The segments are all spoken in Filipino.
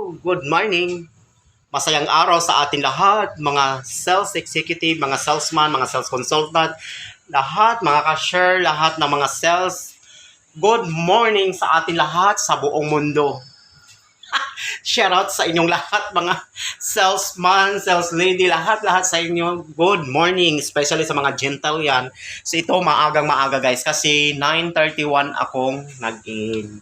Good morning. Masayang araw sa atin lahat, mga sales executive, mga salesman, mga sales consultant, lahat, mga cashier, lahat ng mga sales. Good morning sa atin lahat sa buong mundo. Shout out sa inyong lahat, mga salesman, sales lady, lahat sa inyo. Good morning, especially sa mga gentle yan. So ito, maagang maaga guys, kasi 9:31 akong nag-in.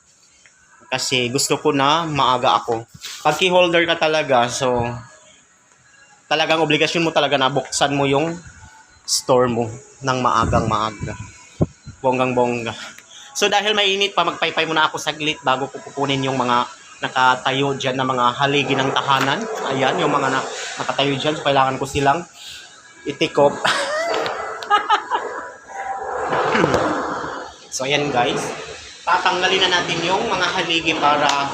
Kasi gusto ko na maaga ako. Pag key holder ka talaga, so talagang obligasyon mo talaga na buksan mo yung store mo ng maagang maaga. Bonggang bongga. So dahil mainit pa, magpaypay muna ako saglit bago ko kukunin yung mga nakatayo dyan na mga haligi ng tahanan. Ayan, yung mga nakatayo dyan. So kailangan ko silang itikop. So ayan guys. Tatanggalin na natin yung mga haligi para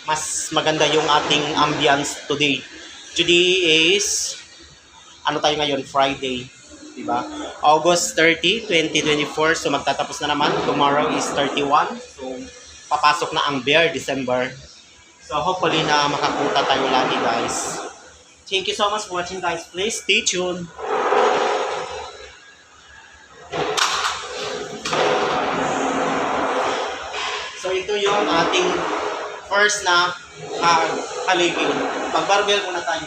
mas maganda yung ating ambience today. Today is, ano tayo ngayon? Friday. Diba? August 30, 2024. So magtatapos na naman. Tomorrow is 31. So papasok na ang Bear December. So hopefully na makakuta tayo lagi guys. Thank you so much for watching guys. Please stay tuned. So ito yung ating first na haligi. Mag-barbell muna tayo.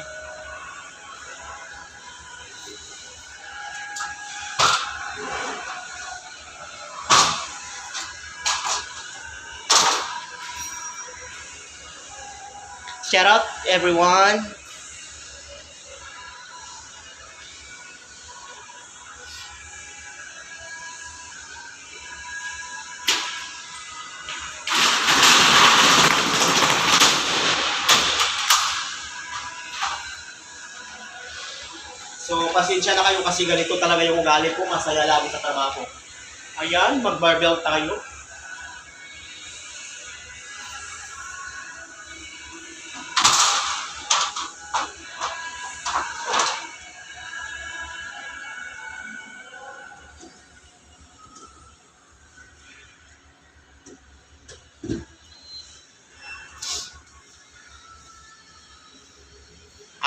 Shout out everyone. So, pasensya na kayo kasi ganito talaga yung ugali ko. Masaya lagi sa trabaho. Ayan, mag-barbell tayo.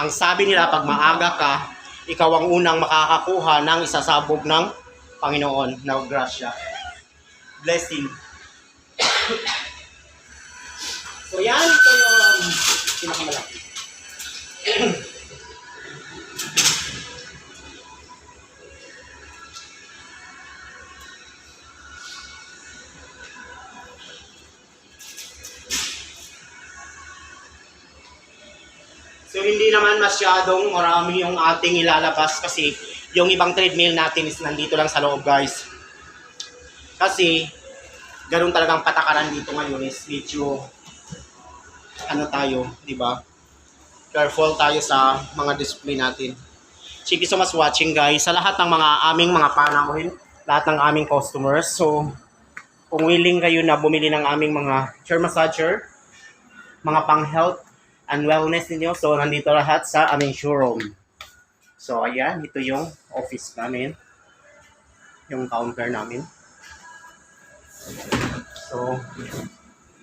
Ang sabi nila, pag maaga ka, ikaw ang unang makakakuha ng isasabog ng Panginoon na grasya. Blessing. So yan, ito yung pinakamalaki. So hindi naman masyadong marami yung ating ilalabas kasi yung ibang treadmill natin is nandito lang sa loob guys. Kasi ganun talagang patakaran dito ngayon is medyo ano tayo, di ba? Careful tayo sa mga display natin. Thank you so much watching guys. Sa lahat ng mga aming mga panauhin, lahat ng aming customers. So kung willing kayo na bumili ng aming mga chair massager, mga pang health and wellness ninyo. So, nandito lahat sa aming showroom. So, ayan. Ito yung office namin. Yung counter namin. So,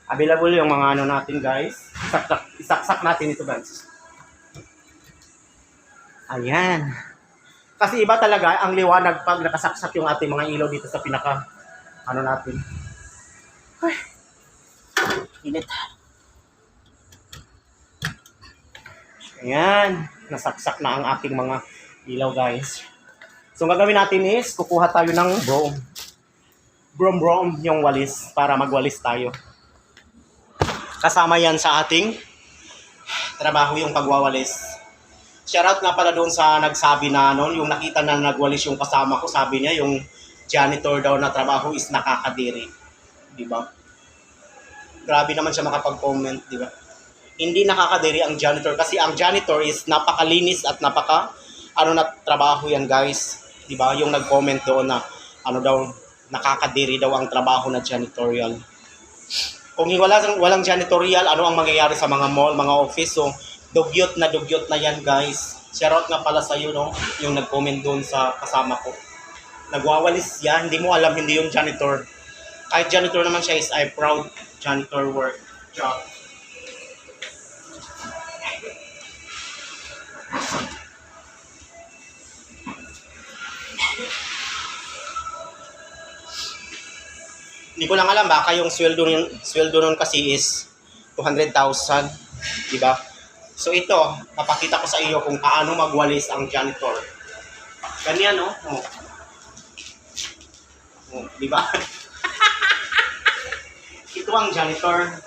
available yung mga ano natin, guys. Isaksak natin ito, guys. Ayan. Kasi iba talaga ang liwanag pag nakasaksak yung ating mga ilaw dito sa pinaka ano natin. Ay, init. Ayan, nasaksak na ang ating mga ilaw guys. So ang gagawin natin is kukuha tayo ng broom yung walis para magwalis tayo. Kasama yan sa ating trabaho yung pagwawalis. Shoutout nga pala doon sa nagsabi na noon, yung nakita na nagwalis yung kasama ko, sabi niya yung janitor daw na trabaho is nakakadiri. Di ba? Grabe naman siya makapag-comment, di ba? Hindi nakakadiri ang janitor kasi ang janitor is napakalinis at na trabaho yan guys. 'Di ba? Yung nag-comment doon na ano daw nakakadiri daw ang trabaho na janitorial. Kung walang janitorial, ano ang mangyayari sa mga mall, mga office? So dugyot na yan guys. Shoutout nga pala sa iyo no, yung nag-comment doon sa kasama ko. Nagwawalis yan, hindi mo alam hindi yung janitor. Kahit janitor naman siya is I proud janitor work job. Hindi ko lang alam, baka yung sweldo nun kasi is 200,000, di ba? So ito, papakita ko sa iyo kung paano magwalis ang janitor. Ganyan, no? Oh. Oh, di ba? Ito ang janitor.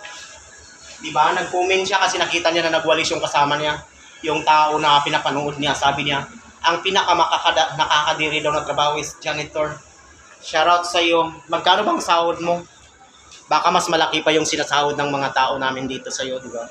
Di ba? Nag-comment siya kasi nakita niya na nagwalis yung kasama niya. Yung tao na pinapanood niya, sabi niya, ang nakakadiri daw na trabaho is janitor. Shoutout sa iyo. Magkano bang sahod mo? Baka mas malaki pa yung sinasahod ng mga tao namin dito sa iyo, di ba?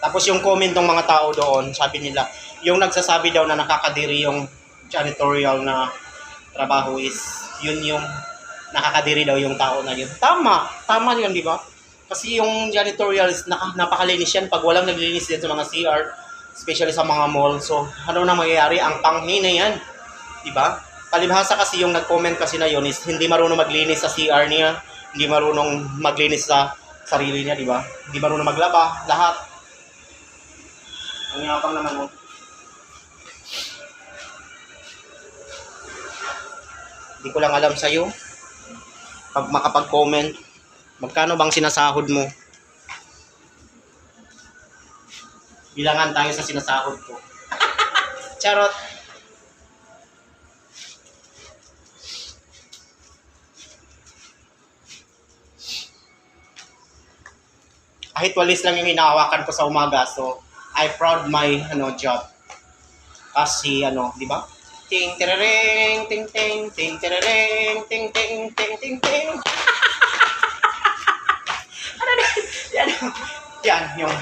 Tapos yung comment ng mga tao doon, sabi nila, yung nagsasabi daw na nakakadiri yung janitorial na trabaho is, yun yung nakakadiri daw yung tao na yun. Tama yun, di ba? Kasi yung janitorial is napakalinis yan pag walang naglilinis din sa mga CR, especially sa mga mall. So, ano na mangyayari? Ang panghina yan, di ba? Palibhasa kasi yung nag-comment kasi na yun is hindi marunong maglinis sa CR niya, hindi marunong maglinis sa sarili niya, di ba? Hindi marunong maglaba, lahat. Ang yapang naman mo. Hindi ko lang alam sa'yo. Pag makapag-comment, magkano bang sinasahod mo? Bilangan tayo sa sinasahod ko. Charot! Kahit walis lang yung hinahawakan ko sa umaga, so I proud my job. Kasi di ba? Ting terereng, ting ting, ting terereng, ting ting, ting ting ting. Yan, yung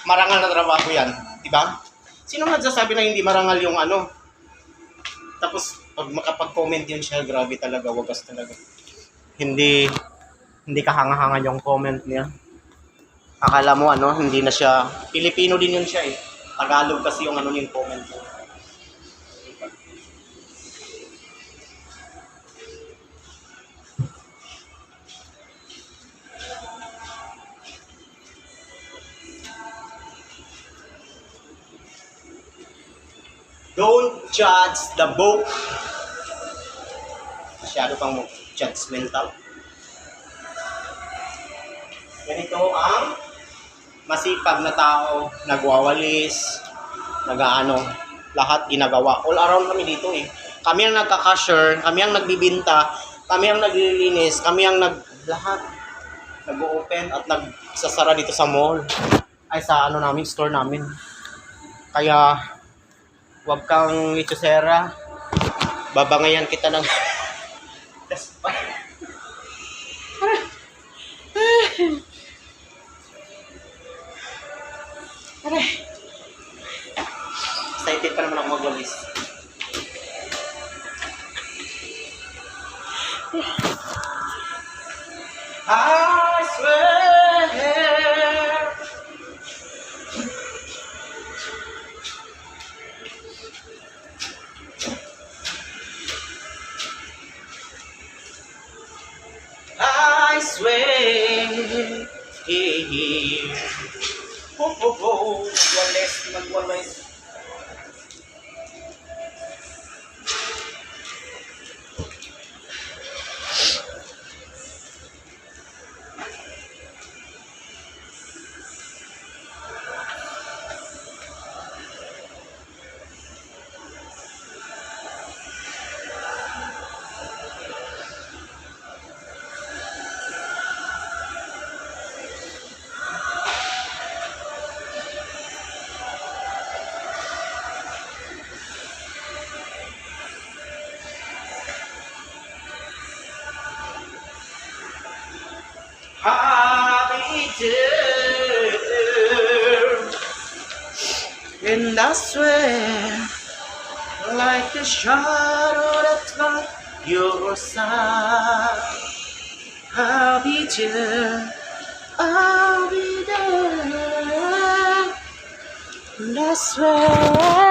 marangal na trabaho yan, di ba? Sino nagsasabi na hindi marangal yung Tapos pag makapag-comment yun siya, grabe talaga, wagas talaga. Hindi kahanga-hanga yung comment niya. Akala mo hindi na siya, Pilipino din yun siya eh. Tagalog kasi yung yung comment niya. Don't judge the book. Masyado pang judgmental. Ganito ang masipag na tao, nagwawalis, lahat ginagawa. All around kami dito eh. Kami ang nagka-cashier, kami ang nagbibinta, kami ang naglilinis, kami ang lahat nag-open at nagsasara dito sa mall. Ay sa store namin. Kaya wag kang itusera. Babangayan kita ng excited pa naman ako magwalis. I swear I swear magwalis. Happy day, and I swear, like a shadow that's by your side, I'll be there, and I swear.